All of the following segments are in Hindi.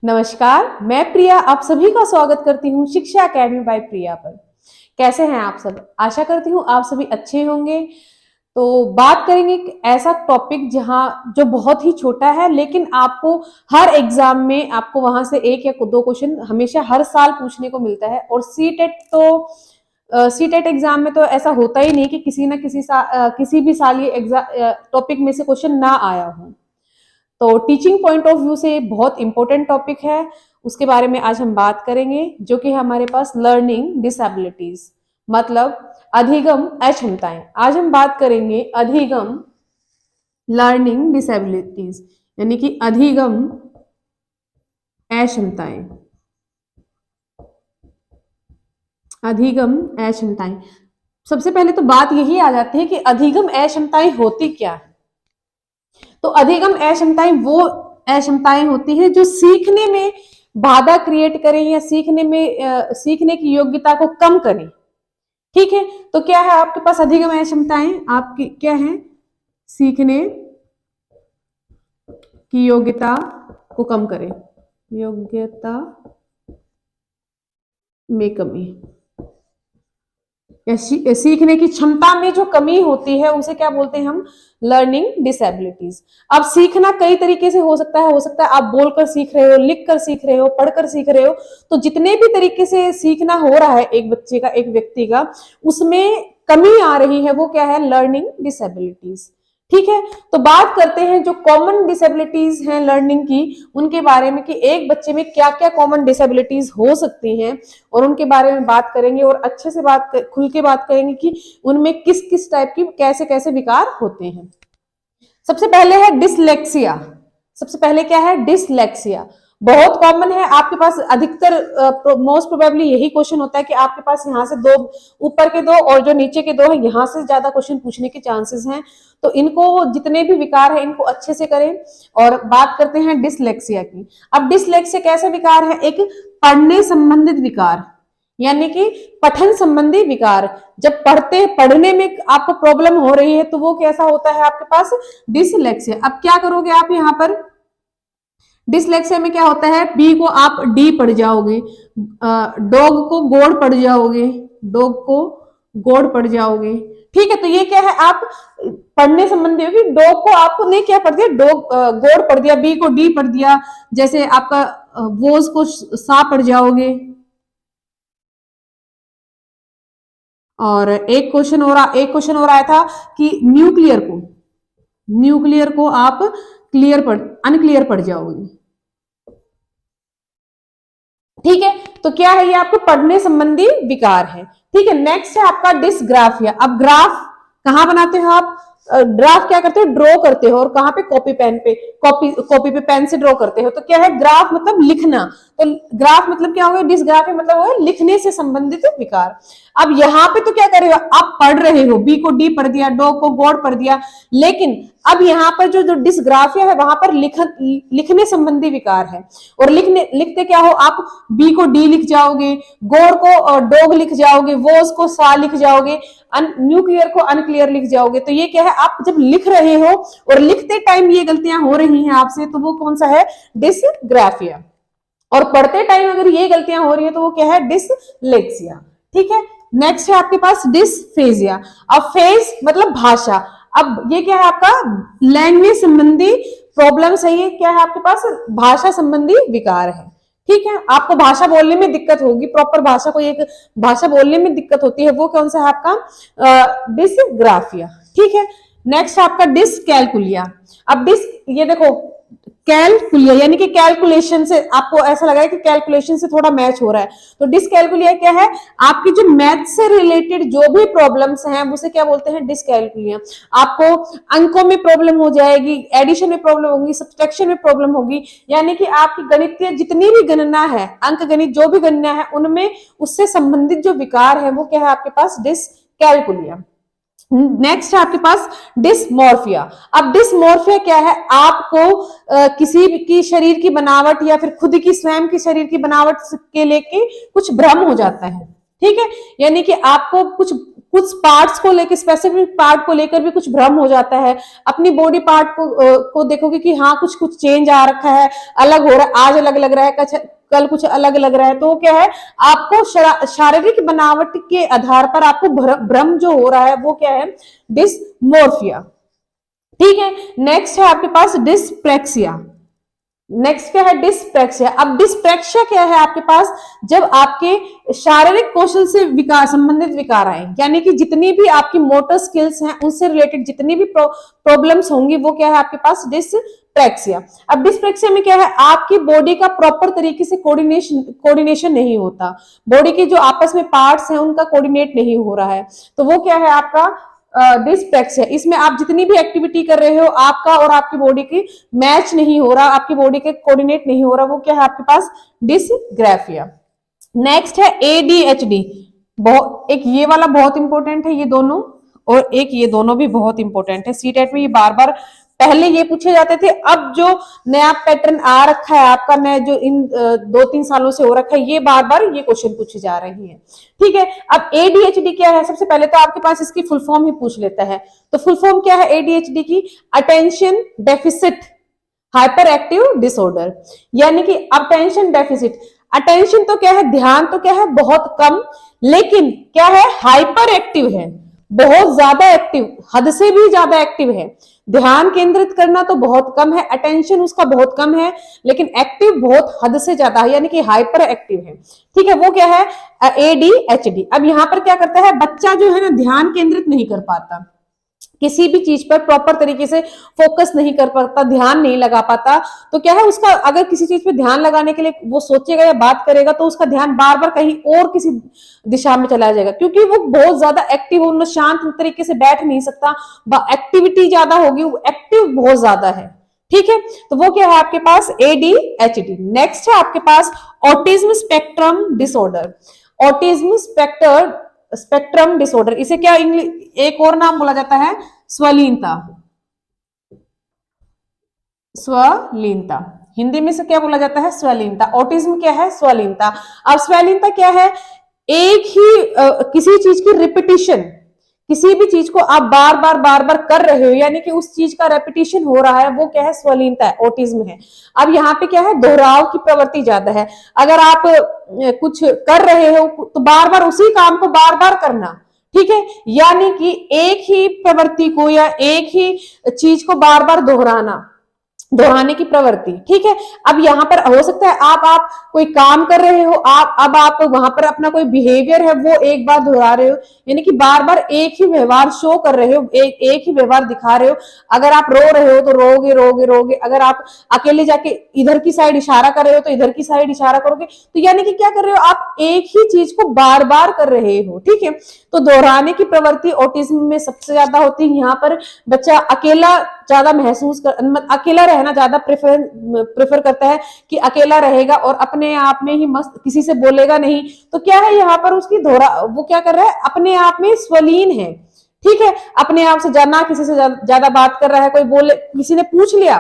नमस्कार, मैं प्रिया आप सभी का स्वागत करती हूँ शिक्षा अकेडमी बाय प्रिया पर। कैसे हैं आप सब? आशा करती हूँ आप सभी अच्छे होंगे। तो बात करेंगे एक ऐसा टॉपिक जहाँ जो बहुत ही छोटा है, लेकिन आपको हर एग्जाम में आपको वहां से एक या दो क्वेश्चन हमेशा हर साल पूछने को मिलता है। और सीटेट एग्जाम में तो ऐसा होता ही नहीं कि किसी ना किसी भी साल ये एग्जाम टॉपिक में से क्वेश्चन ना आया हो। तो टीचिंग पॉइंट ऑफ व्यू से बहुत इंपॉर्टेंट टॉपिक है, उसके बारे में आज हम बात करेंगे, जो कि हमारे पास लर्निंग डिसेबिलिटीज मतलब अधिगम अक्षमताएं। आज हम बात करेंगे अधिगम लर्निंग डिसेबिलिटीज यानी कि अधिगम अक्षमताएं। अधिगम अक्षमताएं, सबसे पहले तो बात यही आ जाती है कि अधिगम अक्षमताएं होती क्या है। तो अधिगम अक्षमताएं वो अक्षमताएं होती हैं जो सीखने में बाधा क्रिएट करें या सीखने की योग्यता को कम करें। ठीक है, तो क्या है आपके पास अधिगम अक्षमताएं? आपकी क्या है? सीखने की योग्यता को कम करें, योग्यता में कमी या सीखने की क्षमता में जो कमी होती है उसे क्या बोलते हैं हम? Learning disabilities. अब सीखना कई तरीके से हो सकता है आप बोलकर सीख रहे हो, लिख कर सीख रहे हो, पढ़कर सीख रहे हो। तो जितने भी तरीके से सीखना हो रहा है एक बच्चे का, एक व्यक्ति का, उसमें कमी आ रही है, वो क्या है? Learning disabilities. ठीक है, तो बात करते हैं जो कॉमन डिसेबिलिटीज हैं लर्निंग की, उनके बारे में कि एक बच्चे में क्या क्या कॉमन डिसेबिलिटीज हो सकती हैं, और उनके बारे में बात करेंगे और अच्छे से खुल के बात करेंगे कि उनमें किस किस टाइप की कैसे कैसे विकार होते हैं। सबसे पहले है डिसलेक्सिया। सबसे पहले क्या है? डिसलेक्सिया बहुत कॉमन है आपके पास। अधिकतर मोस्ट प्रोबेबली यही क्वेश्चन होता है कि आपके पास यहाँ से दो, ऊपर के दो और जो नीचे के दो है, यहाँ से ज्यादा क्वेश्चन पूछने के चांसेस हैं। तो इनको जितने भी विकार है इनको अच्छे से करें। और बात करते हैं डिसलेक्सिया की। अब डिसलेक्सिया कैसा विकार है? एक पढ़ने संबंधित विकार, यानी कि पठन संबंधी विकार। जब पढ़ने में आपको प्रॉब्लम हो रही है तो वो कैसा होता है आपके पास? डिसलेक्सिया। अब क्या करोगे आप यहाँ पर? डिसलेक्सिया में क्या होता है? बी को आप डी पढ़ जाओगे, डॉग को गोड़ पढ़ जाओगे, डॉग को गोड़ पढ़ जाओगे। ठीक है, तो ये क्या है? आप पढ़ने संबंधी होगी। डॉग को आपने क्या पढ़ दिया? डॉग गोड़ पढ़ दिया, बी को डी पढ़ दिया। जैसे आपका वोज को सा पढ़ जाओगे। और एक क्वेश्चन और आया था कि न्यूक्लियर को आप अनक्लियर पढ़ जाओगे। ठीक है, तो क्या है? ये आपको पढ़ने संबंधी विकार है। ठीक है, नेक्स्ट है आपका डिसग्राफिया। अब ग्राफ कहां बनाते हो आप? ग्राफ क्या करते हो? ड्रॉ करते हो। और कहां पे? कॉपी पे पेन से ड्रॉ करते हो। तो क्या है? ग्राफ मतलब लिखना। तो ग्राफ मतलब क्या होगा? डिसग्राफिया मतलब होगा लिखने से संबंधित विकार। अब यहाँ पे तो क्या कर रहे हो आप? पढ़ रहे हो, बी को डी पढ़ दिया, डॉग को गॉड पढ़ दिया, लेकिन अब यहाँ पर जो डिसग्राफिया है वहां पर लिखने संबंधी विकार है। और लिखते क्या हो आप? बी को डी लिख जाओगे, गोड़ को डॉग लिख जाओगे, वोज को सा लिख जाओगे, न्यूक्लियर को अनक्लियर लिख जाओगे। तो ये क्या है? आप जब लिख रहे हो और लिखते टाइम ये गलतियां हो रही हैं आपसे, तो वो कौन सा है? डिसग्राफिया। और पढ़ते टाइम अगर ये गलतियां हो रही है तो वो क्या है? डिसलेक्सिया। ठीक है, नेक्स्ट है आपके पास डिसफेजिया। अब फेज मतलब भाषा। अब ये क्या है आपका? लैंग्वेज संबंधी प्रॉब्लम्स है। ये क्या है आपके पास? भाषा संबंधी विकार है। ठीक है, आपको भाषा बोलने में दिक्कत होगी, प्रॉपर भाषा को एक भाषा बोलने में दिक्कत होती है, वो कौन सा है आपका? डिसग्राफिया। ठीक है, नेक्स्ट है आपका डिसकैलकुलिया। अब ये देखो, कैलकुलिया यानी कि कैलकुलेशन से आपको ऐसा लगा है कि कैलकुलेशन से थोड़ा मैच हो रहा है। तो डिसकैलकुलिया क्या है? आपकी जो मैथ से रिलेटेड जो भी प्रॉब्लम्स हैं उसे क्या बोलते हैं? डिसकैलकुलिया। आपको अंकों में प्रॉब्लम हो जाएगी, एडिशन में प्रॉब्लम होगी, सब्सट्रैक्शन में प्रॉब्लम होगी, यानी कि आपकी गणितीय जितनी भी गणना है, अंक गणित जो भी गणना है, उनमें उससे संबंधित जो विकार है वो क्या है आपके पास? डिसकैलकुलिया। नेक्स्ट है आपके पास डिसमॉर्फिया। अब डिसमॉर्फिया क्या है? आपको किसी की शरीर की बनावट या फिर खुद की स्वयं की शरीर की बनावट के लेके कुछ भ्रम हो जाता है। ठीक है, यानी कि आपको कुछ कुछ पार्ट्स को लेकर, स्पेसिफिक पार्ट को लेकर भी कुछ भ्रम हो जाता है। अपनी बॉडी पार्ट को देखोगे कि हाँ कुछ कुछ चेंज आ रखा है, अलग हो रहा है, आज अलग लग रहा है, कल कुछ अलग लग रहा है, तो क्या है आपको शारीरिक बनावट के आधार पर आपको भ्रम जो हो रहा है वो क्या है, डिस्मोर्फिया। ठीक है, नेक्स्ट है आपके पास डिस्प्रेक्सिया। नेक्स्ट क्या है, डिस्प्रेक्सिया। अब डिस्प्रेक्सिया क्या है आपके पास, जब आपके शारीरिक कौशल से विकार संबंधित विकार आए, यानी कि जितनी भी आपकी मोटर स्किल्स हैं उनसे रिलेटेड जितनी भी प्रॉब्लम्स होंगी वो क्या है आपके पास, डिस्प्रेक्सिया। अब डिस्प्रेक्सिया में क्या है, आपकी बॉडी का प्रॉपर तरीके से कोऑर्डिनेशन नहीं होता, बॉडी के जो आपस में पार्ट्स हैं उनका कोऑर्डिनेट नहीं हो रहा है, तो वो क्या है आपका डिस्प्रेक्सिया। इसमें आप जितनी भी एक्टिविटी कर रहे हो आपका और आपकी बॉडी की मैच नहीं हो रहा, आपकी बॉडी के कोऑर्डिनेट नहीं हो रहा, वो क्या है आपके पास, डिसग्राफिया। नेक्स्ट है एडीएचडी। बहुत एक ये वाला बहुत इंपॉर्टेंट है, ये दोनों, और एक ये दोनों भी बहुत इंपॉर्टेंट है। सीटेट में ये बार बार पहले ये पूछे जाते थे, अब जो नया पैटर्न आ रखा है आपका, नया जो इन 2-3 सालों से हो रखा है, ये बार बार ये क्वेश्चन पूछे जा रहे हैं। ठीक है, अब एडीएचडी क्या है, सबसे पहले तो आपके पास इसकी फुल फॉर्म ही पूछ लेता है। तो फुल फॉर्म क्या है एडीएचडी की, attention deficit hyper active disorder, यानी कि अटेंशन डेफिसिट। अटेंशन तो क्या है, ध्यान तो क्या है बहुत कम, लेकिन क्या है हाइपर एक्टिव है, बहुत ज्यादा एक्टिव, हद से भी ज्यादा एक्टिव है। ध्यान केंद्रित करना तो बहुत कम है, अटेंशन उसका बहुत कम है, लेकिन एक्टिव बहुत हद से ज्यादा है, यानी कि हाइपर एक्टिव है। ठीक है, वो क्या है एडीएचडी। अब यहां पर क्या करता है, बच्चा जो है ना ध्यान केंद्रित नहीं कर पाता, किसी भी चीज पर प्रॉपर तरीके से फोकस नहीं कर पाता, ध्यान नहीं लगा पाता, तो क्या है उसका, अगर किसी चीज पे ध्यान लगाने के लिए वो सोचेगा या बात करेगा तो उसका ध्यान बार बार कहीं और किसी दिशा में चला जाएगा, क्योंकि वो बहुत ज्यादा एक्टिव हो, शांत तरीके से बैठ नहीं सकता, एक्टिविटी ज्यादा होगी, वो एक्टिव बहुत ज्यादा है। ठीक है, तो वो क्या है आपके पास एडीएचडी। नेक्स्ट है आपके पास autism spectrum disorder. Autism spectrum disorder, इसे क्या एक और नाम बोला जाता है, स्वलीनता। स्वलीनता हिंदी में से क्या बोला जाता है, स्वलीनता। ऑटिज्म क्या है, स्वलीनता। अब स्वलीनता क्या है, एक ही किसी चीज की रिपीटिशन, किसी भी चीज को आप बार बार कर रहे हो, यानी कि उस चीज का रेपिटेशन हो रहा है, वो क्या है, स्वलीनता है, ऑटिज्म है। अब यहाँ पे क्या है, दोहराव की प्रवृत्ति ज्यादा है। अगर आप कुछ कर रहे हो तो बार बार उसी काम को बार बार करना, ठीक है, यानी कि एक ही प्रवृत्ति को या एक ही चीज को बार बार दोहराने की प्रवृत्ति। ठीक है, अब यहाँ पर हो सकता है आप कोई काम कर रहे हो, आप वहां पर अपना कोई बिहेवियर है वो एक बार दोहरा रहे हो, यानी कि बार बार एक ही व्यवहार शो कर रहे हो, एक ही व्यवहार दिखा रहे हो। अगर आप रो रहे हो तो रोगे, अगर आप अकेले जाके इधर की साइड इशारा कर रहे हो तो इधर की साइड इशारा करोगे, तो यानी कि क्या कर रहे हो, आप एक ही चीज को बार बार कर रहे हो। ठीक है, तो दोहराने की प्रवृत्ति ऑटिज्म में सबसे ज्यादा होती है। यहाँ पर बच्चा अकेला ज्यादा अकेला रहना ज्यादा प्रेफर करता है, कि अकेला रहेगा और अपने आप में ही मस्त, किसी से बोलेगा नहीं, तो क्या है यहाँ पर उसकी वो क्या कर रहा है, अपने आप में स्वलीन है। ठीक है, अपने आप से जाना, किसी से ज्यादा बात कर रहा है, कोई बोले, किसी ने पूछ लिया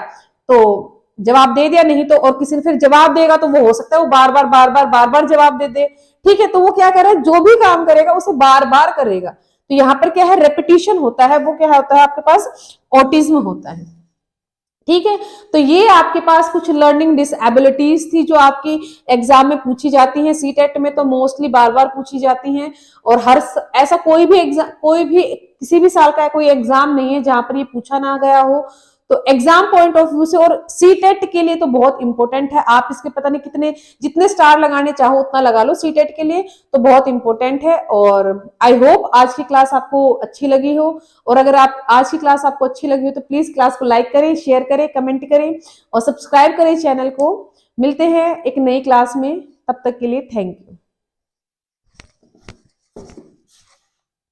तो जवाब दे दिया, नहीं तो और किसी ने फिर जवाब देगा तो वो हो सकता है वो बार बार जवाब दे। ठीक है, तो वो क्या कर रहा है, जो भी काम करेगा उसे बार बार करेगा, तो यहाँ पर क्या है, रेपिटेशन होता है, वो क्या होता है आपके पास, ऑटिज्म होता है। ठीक है, तो ये आपके पास कुछ लर्निंग डिसएबिलिटीज थी जो आपकी एग्जाम में पूछी जाती हैं। सीटेट में तो मोस्टली बार बार पूछी जाती हैं, और ऐसा कोई भी किसी भी साल का कोई एग्जाम नहीं है जहां पर ये पूछा ना गया हो। तो एग्जाम पॉइंट ऑफ व्यू से और सीटेट के लिए तो बहुत इंपॉर्टेंट है। आप इसके पता नहीं जितने स्टार लगाने चाहो उतना लगा लो, सीटेट के लिए तो बहुत इंपॉर्टेंट है। और आई होप आज की क्लास आपको अच्छी लगी हो, और अगर आज की क्लास आपको अच्छी लगी हो तो प्लीज क्लास को लाइक करें, शेयर करें, कमेंट करें और सब्सक्राइब करें चैनल को। मिलते हैं एक नई क्लास में, तब तक के लिए थैंक यू।